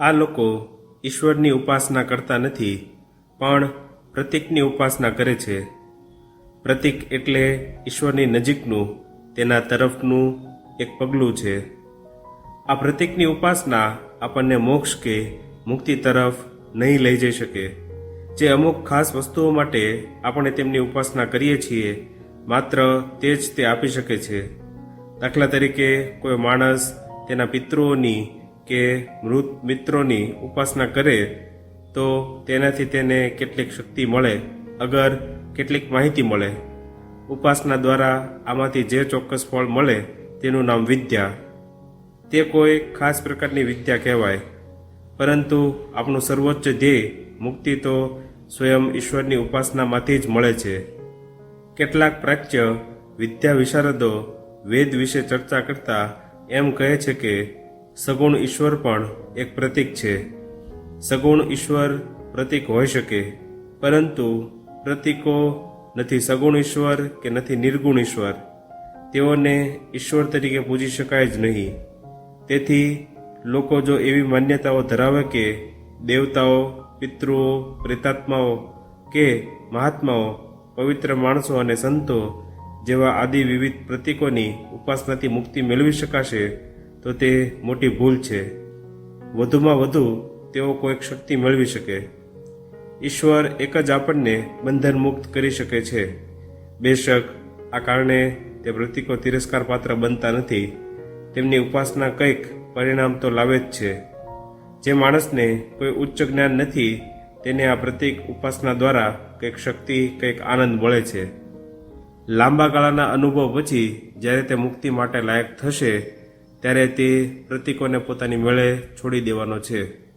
આ લોકો ઈશ્વરની ઉપાસના કરતા નથી, પણ પ્રતીકની ઉપાસના કરે છે. પ્રતીક એટલે ઈશ્વરની નજીકનું, તેના તરફનું એક પગલું છે. આ પ્રતીકની ઉપાસના આપણને મોક્ષ કે મુક્તિ તરફ નહીં લઈ જઈ શકે. જે અમુક ખાસ વસ્તુઓ માટે આપણે તેમની ઉપાસના કરીએ છીએ, માત્ર તે જ તે આપી શકે છે. દાખલા તરીકે કોઈ માણસ તેના પિતૃઓની કે મૃત મિત્રોની ઉપાસના કરે તો તેનાથી તેને કેટલીક શક્તિ મળે, અગર કેટલીક માહિતી મળે. ઉપાસના દ્વારા આમાંથી જે ચોક્કસ ફળ મળે તેનું નામ વિદ્યા. તે કોઈ ખાસ પ્રકારની વિદ્યા કહેવાય. પરંતુ આપણું સર્વોચ્ચ ધ્યેય મુક્તિ તો સ્વયં ઈશ્વરની ઉપાસનામાંથી જ મળે છે. કેટલાક પ્રાચ્ય વિદ્યા વિશારદો વેદ વિશે ચર્ચા કરતા એમ કહે છે કે સગુણ ઈશ્વર પણ એક પ્રતીક છે. સગુણ ઈશ્વર પ્રતીક હોઈ શકે, પરંતુ પ્રતીકો નથી સગુણ ઈશ્વર કે નથી નિર્ગુણ ઈશ્વર. તેઓને ઈશ્વર તરીકે પૂજી શકાય જ નહીં. તેથી લોકો જો એવી માન્યતાઓ ધરાવે કે દેવતાઓ, પિતૃઓ, પ્રેતાત્માઓ કે મહાત્માઓ, પવિત્ર માણસો અને સંતો જેવા આદિ વિવિધ પ્રતીકોની ઉપાસનાથી મુક્તિ મેળવી શકાશે, તો તે મોટી ભૂલ છે. વધુમાં વધુ તેઓ કોઈક શક્તિ મેળવી શકે. ઈશ્વર એક જ આપણને બંધન મુક્ત કરી શકે છે. બેશક આ કારણે તે પ્રતીકો તિરસ્કાર પાત્ર બનતા નથી. તેમની ઉપાસના કંઈક પરિણામ તો લાવે જ છે. જે માણસને કોઈ ઉચ્ચ જ્ઞાન નથી, તેને આ પ્રતીક ઉપાસના દ્વારા કંઈક શક્તિ, કંઈક આનંદ મળે છે. લાંબા ગાળાના અનુભવ પછી જ્યારે તે મુક્તિ માટે લાયક થશે, ત્યારે તે પ્રતીકોને પોતાની મેળે છોડી દેવાનો છે.